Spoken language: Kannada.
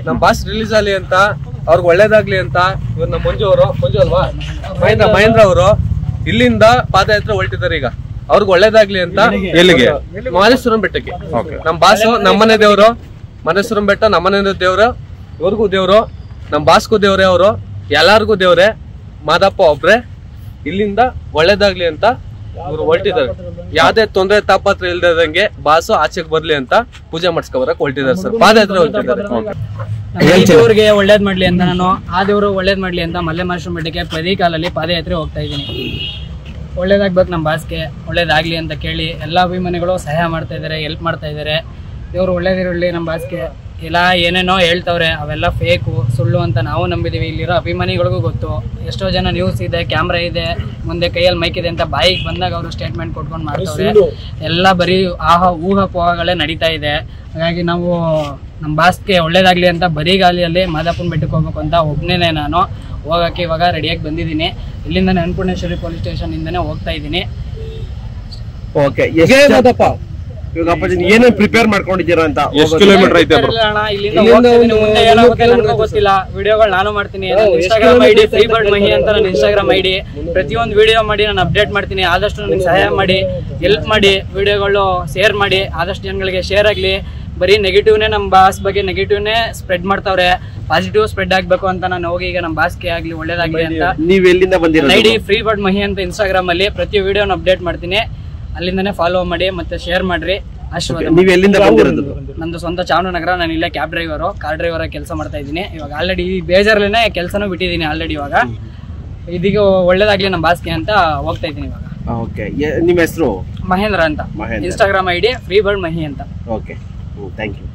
ನಮ್ ಬಾಸ್ ರಿಲೀಸ್ ಆಗ್ಲಿ ಅಂತ ಅವ್ರಿಗೆ ಒಳ್ಳೇದಾಗ್ಲಿ ಅಂತ ಇವ್ರು ನಮ್ಮ ಮಂಜು ಅಲ್ವಾ ಮಹೇಂದ್ರ ಅವರು ಇಲ್ಲಿಂದ ಪಾದಯಾತ್ರೆ ಹೊರಟಿದ್ದಾರೆ. ಈಗ ಅವ್ರಿಗೆ ಒಳ್ಳೇದಾಗ್ಲಿ ಅಂತ ಎಲ್ಲಿಗೆ ಮಹದೇಶ್ವರಂ ಬೆಟ್ಟಕ್ಕೆ. ನಮ್ ಬಾಸು ನಮ್ಮನೆ ದೇವ್ರು, ಮಹದೇಶ್ವರಂ ಬೆಟ್ಟ ನಮ್ಮನೆ ದೇವ್ರು, ಇವ್ರಿಗೂ ದೇವ್ರು, ನಮ್ ಬಾಸ್ಗೂ ದೇವ್ರೆ, ಅವರು ಎಲ್ಲಾರ್ಗೂ ದೇವ್ರೆ, ಮಾದಪ್ಪ ಒಬ್ರೆ. ಇಲ್ಲಿಂದ ಒಳ್ಳೇದಾಗ್ಲಿ ಅಂತ ಇವ್ರು ಹೊರಟಿದ್ದಾರೆ. ಯಾವ್ದೇ ತೊಂದರೆ ತಾಪತ್ರ ಇಲ್ದಂಗೆ ಬಾಸು ಆಚೆಗೆ ಬರ್ಲಿ ಅಂತ ಪೂಜೆ ಮಾಡಿಸ್ಕೊಬರಕ್ ಹೊರಟಿದ್ದಾರೆ ಸರ್. ಪಾದಯಾತ್ರೆ ಹೊರಟಿದ್ದಾರೆ. ದೇವ್ರಿಗೆ ಒಳ್ಳೇದ್ ಮಾಡ್ಲಿ ಅಂತ ನಾನು ಆ ದೇವ್ರು ಒಳ್ಳೇದ್ ಮಾಡ್ಲಿ ಅಂತ ಮಲ್ಲೇಶ್ವರಂ ಬೆಟ್ಟಕ್ಕೆ ಪ್ರತಿ ಕಾಲಲ್ಲಿ ಪಾದಯಾತ್ರೆ ಹೋಗ್ತಾ ಇದ್ದೀನಿ. ಒಳ್ಳೇದಾಗ್ಬೇಕು ನಮ್ಮ ಬಾಸ್ಗೆ, ಒಳ್ಳೇದಾಗ್ಲಿ ಅಂತ ಕೇಳಿ ಎಲ್ಲ ಅಭಿಮಾನಿಗಳು ಸಹಾಯ ಮಾಡ್ತಾ ಇದ್ದಾರೆ, ಹೆಲ್ಪ್ ಮಾಡ್ತಾ ಇದ್ದಾರೆ. ದೇವ್ರು ಒಳ್ಳೇದಿರಲಿ ನಮ್ಮ ಬಾಸ್ಗೆ. ಇಲ್ಲ ಏನೇನೋ ಹೇಳ್ತವ್ರೆ, ಅವೆಲ್ಲ ಫೇಕು, ಸುಳ್ಳು ಅಂತ ನಾವು ನಂಬಿದೀವಿ. ಇಲ್ಲಿರೋ ಅಭಿಮಾನಿಗಳಿಗೂ ಗೊತ್ತು. ಎಷ್ಟೋ ಜನ ನ್ಯೂಸ್ ಇದೆ, ಕ್ಯಾಮ್ರಾ ಇದೆ, ಮುಂದೆ ಕೈಯಲ್ಲಿ ಮೈಕ್ ಇದೆ ಅಂತ ಬಾಯಿಗೆ ಬಂದಾಗ ಅವರು ಸ್ಟೇಟ್ಮೆಂಟ್ ಕೊಟ್ಕೊಂಡು ಮಾಡ್ತವ್ರೆ. ಎಲ್ಲ ಬರೀ ಊಹಾಪೋಹಗಳೇ ನಡೀತಾ ಇದೆ. ಹಾಗಾಗಿ ನಾವು ನಮ್ಮ ಬಾಸ್ಗೆ ಒಳ್ಳೇದಾಗ್ಲಿ ಅಂತ ಬರಿಗಾಲಿಯಲ್ಲಿ ಮಾದಾಪುರ ಬೆಟ್ಟಕ್ಕೆ ಹೋಗ್ಬೇಕು ಅಂತ ಒಬ್ಬನೇ ನಾನು ಹೋಗೋಕ್ಕೆ ಇವಾಗ ರೆಡಿಯಾಗಿ ಬಂದಿದ್ದೀನಿ. ಇಲ್ಲಿಂದ ಅನ್ನಪೂರ್ಣೇಶ್ವರಿ ಪೊಲೀಸ್ ಸ್ಟೇಷನ್ ಇಂದಾನೆ ಹೋಗ್ತಾ ಇದ್ದೀನಿ. ಏನೇನು ಪ್ರಿಪೇರ್ ಮಾಡ್ಕೊಂಡಿದ್ದೀರಾ ಅಂತ? ಎಷ್ಟು ಕಿಲೋಮೀಟರ್ ಐತೆ ಮುಂದೆ ಏನಾಗುತ್ತೆ ನನಗೂ ಗೊತ್ತಿಲ್ಲ. ವಿಡಿಯೋಗಳು ನಾನು ಮಾಡ್ತೀನಿ. Instagram ID free bird Mahi ಅಂತ ನನ್ನ ಇನ್ಸ್ಟಾಗ್ರಾಮ್ ಐಡಿ. ಪ್ರತಿಯೊಂದು ವಿಡಿಯೋ ಮಾಡಿ ನಾನು ಅಪ್ಡೇಟ್ ಮಾಡ್ತೀನಿ. ಆದಷ್ಟು ನನಗೆ ಸಹಾಯ ಮಾಡಿ, ಹೆಲ್ಪ್ ಮಾಡಿ, ವಿಡಿಯೋಗಳು ಶೇರ್ ಮಾಡಿ, ಆದಷ್ಟು ಜನಗಳಿಗೆ ಶೇರ್ ಆಗಲಿ. ಬರೀ ನೆಗೆಟಿವ್ನೇ ನಮ್ಮ ಬಾಸ್ ಬಗ್ಗೆ ನೆಗೆಟಿವ್ನೇ ಸ್ಪ್ರೆಡ್ ಮಾಡ್ತಾವ್ರೆ. ಪಾಸಿಟಿವ್ ಸ್ಪ್ರೆಡ್ ಆಗ್ಬೇಕು ಅಂತ ನಾನು ಹೋಗಿ ಈಗ ನಮ್ಮ ಬಾಸ್ಗೆ ಆಗ್ಲಿ ಒಳ್ಳೇದಾಗ್ಲಿ ಅಂತ ನೀವು ಎಲ್ಲಿಂದ ಬಂದಿರೋ ಐಡಿ ಫ್ರೀ ಬರ್ಡ್ ಮಹಿ ಅಂತ ಇನ್ಸ್ಟಾಗ್ರಾಮ್ ಅಲ್ಲಿ ಪ್ರತಿ ವಿಡಿಯೋನ ಅಪ್ಡೇಟ್ ಮಾಡ್ತೀನಿ. ಅಲ್ಲಿಂದಾನೆ ಫಾಲೋ ಮಾಡಿ ಮತ್ತೆ ಶೇರ್ ಮಾಡ್ರಿ. ಆಶೀರ್ವಾದ. ನೀವು ಎಲ್ಲಿಂದ ಬಂದಿರೋದು? ನಂದು ಸ್ವಂತ ಚಾಮರಾಜನಗರ. ನಾನು ಇಲ್ಲೇ ಕ್ಯಾಬ್ ಡ್ರೈವರು, ಕಾರ್ ಡ್ರೈವರ್ ಕೆಲಸ ಮಾಡ್ತಾ ಇದ್ದೀನಿ. ಇವಾಗ ಆಲ್ರೆಡಿ ಬೇಜಾರಲ್ಲೇ ಕೆಲಸನೂ ಬಿಟ್ಟಿದ್ದೀನಿ ಆಲ್ರೆಡಿ. ಇವಾಗ ಇದೀಗ ಒಳ್ಳೇದಾಗ್ಲಿ ನಮ್ಮ ಬಾಸ್ಗೆ ಅಂತ ಹೋಗ್ತಾ ಇದ್ದೀನಿ ಇವಾಗ. ಓಕೆ, ನಿಮ್ಮ ಹೆಸರು? ಮಹೇಂದ್ರ ಅಂತ. Instagram ID free bird Mahi ಅಂತ. Okay, thank you.